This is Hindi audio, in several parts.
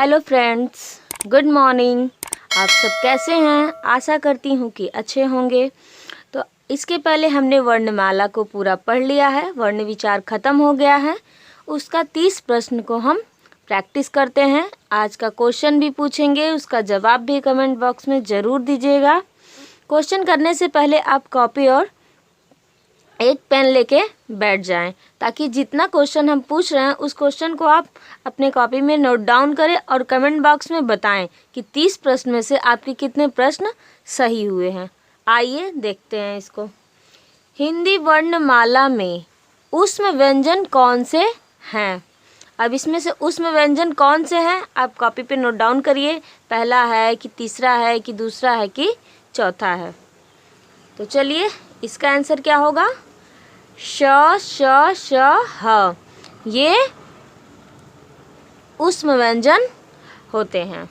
Hello friends, good morning. आप सब कैसे हैं? आशा करती हूँ कि अच्छे होंगे। तो इसके पहले हमने वर्णमाला को पूरा पढ़ लिया है, वर्ण विचार खत्म हो गया है। उसका 30 प्रश्न को हम प्रैक्टिस करते हैं। आज का क्वेश्चन भी पूछेंगे, उसका जवाब भी कमेंट बॉक्स में ज़रूर दीजिएगा। क्वेश्चन करने से पहले आप कॉपी और एक पेन लेके बैठ जाएं, ताकि जितना क्वेश्चन हम पूछ रहे हैं उस क्वेश्चन को आप अपने कॉपी में नोट डाउन करें और कमेंट बॉक्स में बताएं कि 30 प्रश्न में से आपके कितने प्रश्न सही हुए हैं। आइए देखते हैं इसको। हिंदी वर्णमाला में ऊष्म व्यंजन कौन से हैं? अब इसमें से ऊष्म व्यंजन कौन से हैं आप कॉपी पे नोट डाउन करिए। पहला है कि तीसरा है कि दूसरा है कि चौथा है। तो चलिए, इसका आंसर क्या होगा? श श श ह। ये ऊष्म व्यंजन होते हैं।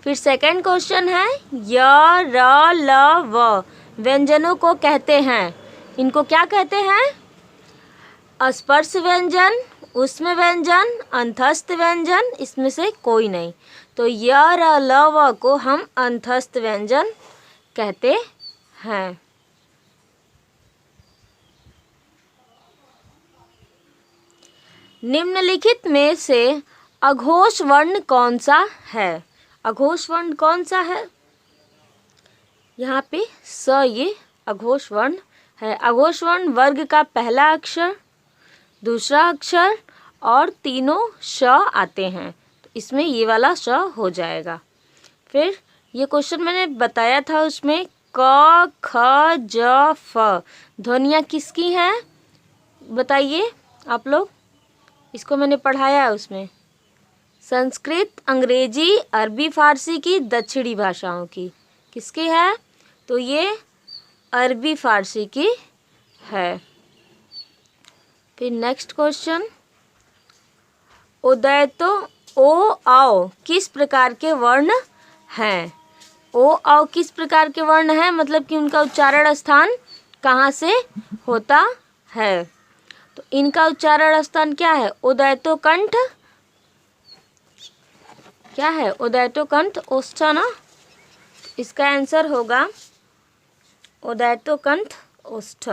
फिर सेकंड क्वेश्चन है य र ल व व्यंजनों को कहते हैं। इनको क्या कहते हैं? स्पर्श व्यंजन, ऊष्म व्यंजन, अंतस्थ व्यंजन, इसमें से कोई नहीं। तो य र ल व को हम अंतस्थ व्यंजन कहते हैं। निम्नलिखित में से अघोष वर्ण कौन सा है? अघोष वर्ण कौन सा है? यहाँ पे स ये अघोष वर्ण है। अघोष वर्ण वर्ग का पहला अक्षर, दूसरा अक्षर और तीनों श आते हैं, तो इसमें ये वाला श हो जाएगा। फिर ये क्वेश्चन मैंने बताया था, उसमें क ख ज फ ध्वनियाँ किसकी हैं बताइए आप लोग। इसको मैंने पढ़ाया है उसमें। संस्कृत, अंग्रेजी, अरबी, फारसी की, दक्षिणी भाषाओं की। किसकी है? तो ये अरबी फारसी की है। फिर नेक्स्ट क्वेश्चन, उदयतो ओ औ किस प्रकार के वर्ण हैं? ओ औ किस प्रकार के वर्ण हैं, मतलब कि उनका उच्चारण स्थान कहाँ से होता है? तो इनका उच्चारण स्थान क्या है? उदयतो कंठ, क्या है? उदयतो कंठ ओष्ठ ना। इसका आंसर होगा उदयतो कंठ ओष्ठ।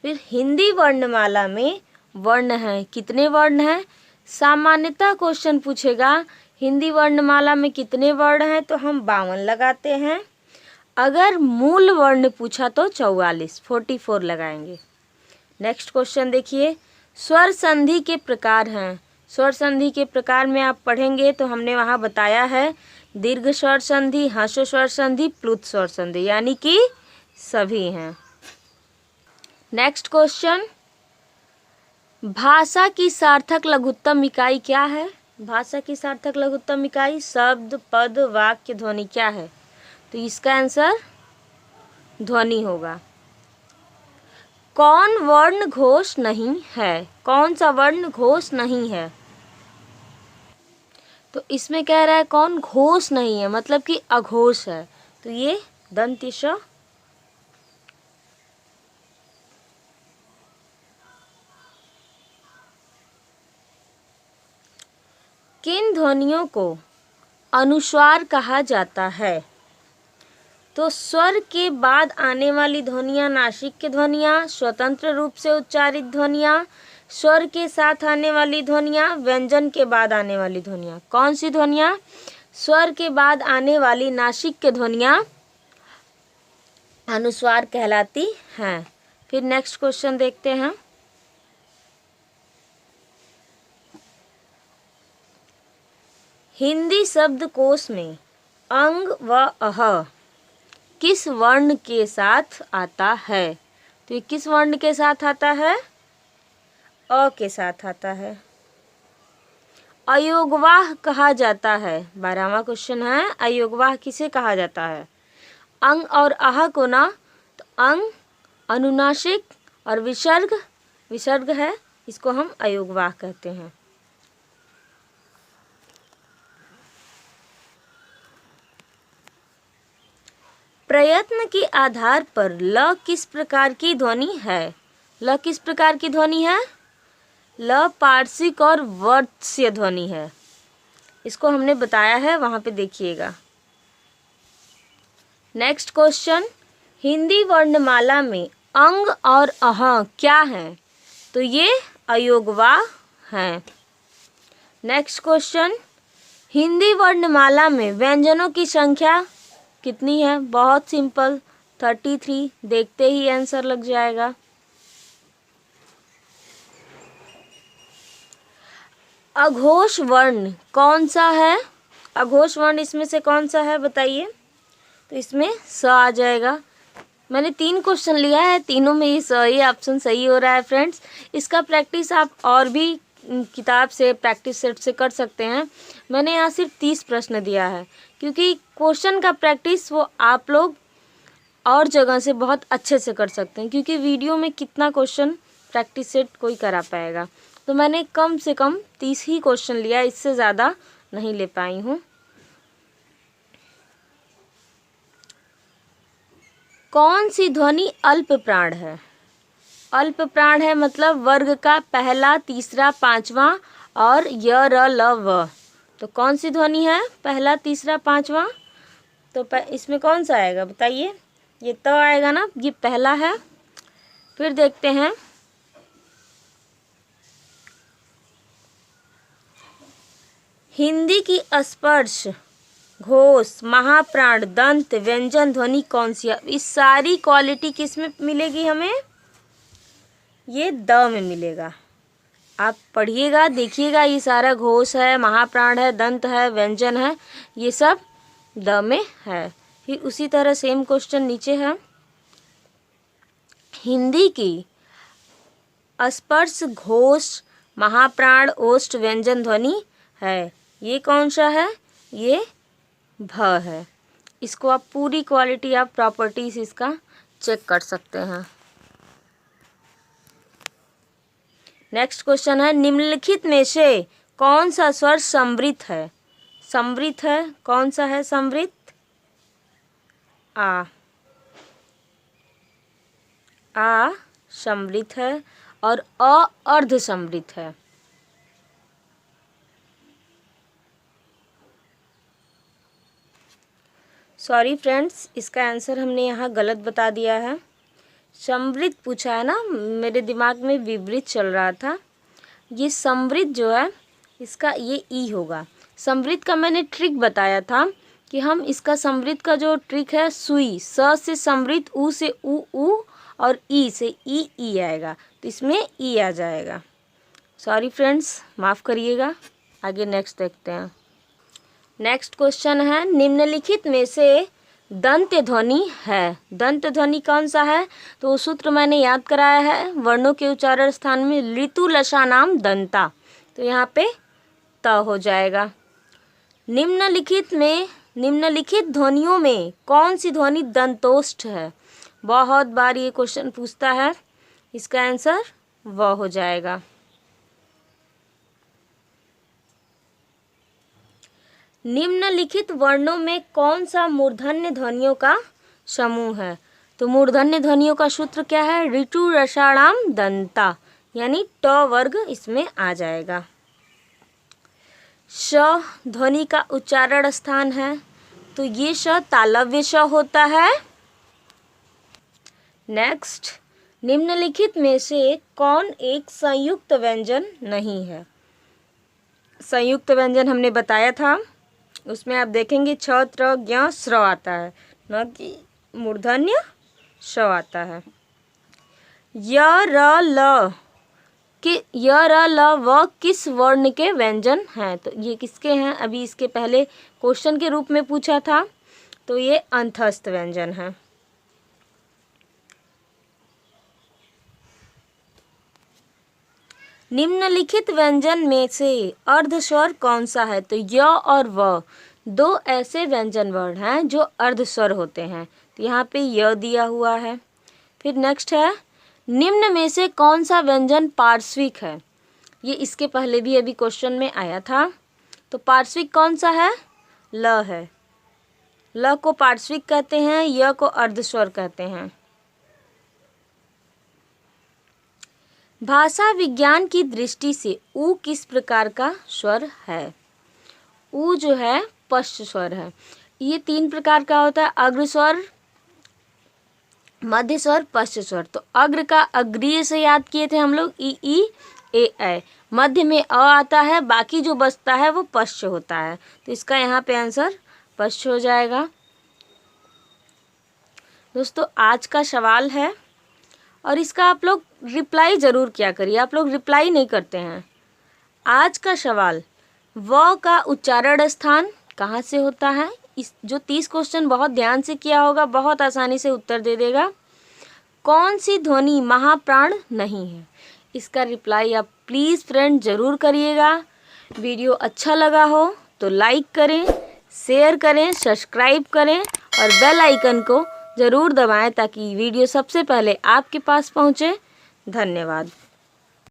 फिर हिंदी वर्णमाला में वर्ण हैं, कितने वर्ण हैं? सामान्यतः क्वेश्चन पूछेगा हिंदी वर्णमाला में कितने वर्ण हैं, तो हम 52 लगाते हैं। अगर मूल वर्ण पूछा तो 44 लगाएंगे। नेक्स्ट क्वेश्चन देखिए, स्वर संधि के प्रकार हैं। स्वर संधि के प्रकार में आप पढ़ेंगे तो हमने वहाँ बताया है दीर्घ स्वर संधि, ह्रस्व स्वर संधि, प्लुत स्वर संधि, यानी कि सभी हैं। नेक्स्ट क्वेश्चन, भाषा की सार्थक लघुत्तम इकाई क्या है? भाषा की सार्थक लघुत्तम इकाई शब्द, पद, वाक्य, ध्वनि क्या है? तो इसका आंसर ध्वनि होगा। कौन वर्ण घोष नहीं है? कौन सा वर्ण घोष नहीं है? तो इसमें कह रहा है कौन घोष नहीं है, मतलब कि अघोष है, तो ये दंत्य श। किन ध्वनियों को अनुस्वार कहा जाता है? तो स्वर के बाद आने वाली ध्वनियाँ नासिक ध्वनियाँ, स्वतंत्र रूप से उच्चारित ध्वनियाँ, स्वर के साथ आने वाली ध्वनियाँ, व्यंजन के बाद आने वाली ध्वनियाँ। कौन सी ध्वनियाँ? स्वर के बाद आने वाली नासिक ध्वनियाँ अनुस्वार कहलाती हैं। फिर नेक्स्ट क्वेश्चन देखते हैं, हिंदी शब्दकोश में अंग व अह किस वर्ण के साथ आता है? तो ये किस वर्ण के साथ आता है? अ के साथ आता है। अयोगवाह कहा जाता है। 12वां क्वेश्चन है, अयोगवाह किसे कहा जाता है? अंग और आह को ना, तो अंग अनुनासिक और विसर्ग है, इसको हम अयोगवाह कहते हैं। प्रयत्न के आधार पर ल किस प्रकार की ध्वनि है? ल किस प्रकार की ध्वनि है? ल पार्श्विक और वर्त्स्य ध्वनि है। इसको हमने बताया है, वहाँ पे देखिएगा। नेक्स्ट क्वेश्चन, हिंदी वर्णमाला में अंग और अह क्या है? तो ये अयोगवा हैं। नेक्स्ट क्वेश्चन, हिंदी वर्णमाला में व्यंजनों की संख्या कितनी है? बहुत सिंपल, 33। देखते ही आंसर लग जाएगा। अघोष वर्ण कौन सा है? अघोष वर्ण इसमें से कौन सा है बताइए? तो इसमें स आ जाएगा। मैंने 3 क्वेश्चन लिया है, तीनों में ये सही ऑप्शन सही हो रहा है फ्रेंड्स। इसका प्रैक्टिस आप और भी किताब से, प्रैक्टिस सेट से कर सकते हैं। मैंने यहाँ सिर्फ 30 प्रश्न दिया है, क्योंकि क्वेश्चन का प्रैक्टिस वो आप लोग और जगह से बहुत अच्छे से कर सकते हैं, क्योंकि वीडियो में कितना क्वेश्चन प्रैक्टिस सेट कोई करा पाएगा। तो मैंने कम से कम 30 ही क्वेश्चन लिया, इससे ज़्यादा नहीं ले पाई हूँ। कौन सी ध्वनि अल्प प्राण है? अल्प प्राण है मतलब वर्ग का पहला, तीसरा, पांचवा और य र ल व। तो कौन सी ध्वनि है पहला, तीसरा, पांचवा? तो इसमें कौन सा आएगा बताइए? ये त आएगा ना, ये पहला है। फिर देखते हैं, हिंदी की स्पर्श, घोष, महाप्राण, दंत, व्यंजन ध्वनि कौन सी है? इस सारी क्वालिटी किस में मिलेगी हमें? ये द में मिलेगा। आप पढ़िएगा, देखिएगा, ये सारा घोष है, महाप्राण है, दंत है, व्यंजन है, ये सब द में है। फिर उसी तरह सेम क्वेश्चन नीचे है, हिंदी की स्पर्श, घोष, महाप्राण, ओष्ठ, व्यंजन ध्वनि है, ये कौन सा है? ये भ है। इसको आप पूरी क्वालिटी, आप प्रॉपर्टीज इसका चेक कर सकते हैं। नेक्स्ट क्वेश्चन है, निम्नलिखित में से कौन सा स्वर समृद्ध है? समृद्ध है, कौन सा है समृद्ध? आ समृद्ध है और अ अर्ध समृद्ध है। सॉरी फ्रेंड्स, इसका आंसर हमने यहाँ गलत बता दिया है। समृद्ध पूछा है ना, मेरे दिमाग में विपरीत चल रहा था। ये समृद्ध जो है, इसका ये ई होगा। समृद्ध का मैंने ट्रिक बताया था कि हम इसका समृद्ध का जो ट्रिक है, सुई, स से समृद्ध, उ से उ और ई से ई आएगा, तो इसमें ई आ जाएगा। सॉरी फ्रेंड्स, माफ़ करिएगा। आगे नेक्स्ट देखते हैं। नेक्स्ट क्वेश्चन है, निम्नलिखित में से दंत ध्वनि है। दंत ध्वनि कौन सा है? तो सूत्र मैंने याद कराया है, वर्णों के उच्चारण स्थान में ऋतु लशा नाम दंता, तो यहाँ पे त हो जाएगा। निम्नलिखित ध्वनियों में कौन सी ध्वनि दंतोष्ठ है? बहुत बार ये क्वेश्चन पूछता है, इसका आंसर व हो जाएगा। निम्नलिखित वर्णों में कौन सा मूर्धन्य ध्वनियों का समूह है? तो मूर्धन्य ध्वनियों का सूत्र क्या है? ऋतु रसाणाम दंता, यानी ट वर्ग इसमें आ जाएगा। श ध्वनि का उच्चारण स्थान है, तो ये श तालव्य श होता है। नेक्स्ट, निम्नलिखित में से कौन एक संयुक्त व्यंजन नहीं है? संयुक्त व्यंजन हमने बताया था, उसमें आप देखेंगे छ, त्र, ज्ञ, स्र आता है, न कि मूर्धन्य श आता है। य र ल व किस वर्ण के व्यंजन हैं? तो ये किसके हैं? अभी इसके पहले क्वेश्चन के रूप में पूछा था, तो ये अंतस्थ व्यंजन है। निम्नलिखित व्यंजन में से अर्ध स्वर कौन सा है? तो य और व दो ऐसे व्यंजन वर्ण हैं जो अर्ध स्वर होते हैं, तो यहाँ पे य दिया हुआ है। फिर नेक्स्ट है, निम्न में से कौन सा व्यंजन पार्श्विक है? ये इसके पहले भी अभी क्वेश्चन में आया था, तो पार्श्विक कौन सा है? ल है। ल को पार्श्विक कहते हैं, य को अर्ध स्वर कहते हैं। भाषा विज्ञान की दृष्टि से ऊ किस प्रकार का स्वर है? ऊ जो है पश्च स्वर है। ये 3 प्रकार का होता है, अग्र स्वर, मध्य स्वर, पश्च स्वर। तो अग्र का अग्रीय से याद किए थे हम लोग, ई ए। मध्य में अ आता है, बाकी जो बचता है वो पश्च होता है। तो इसका यहाँ पे आंसर पश्च हो जाएगा। दोस्तों आज का सवाल है और इसका आप लोग रिप्लाई ज़रूर किया करिए, आप लोग रिप्लाई नहीं करते हैं। आज का सवाल, व का उच्चारण स्थान कहाँ से होता है? इस जो 30 क्वेश्चन बहुत ध्यान से किया होगा बहुत आसानी से उत्तर दे देगा। कौन सी ध्वनि महाप्राण नहीं है? इसका रिप्लाई आप प्लीज़ फ्रेंड ज़रूर करिएगा। वीडियो अच्छा लगा हो तो लाइक करें, शेयर करें, सब्सक्राइब करें और बेल आइकन को ज़रूर दबाएं ताकि वीडियो सबसे पहले आपके पास पहुंचे। धन्यवाद।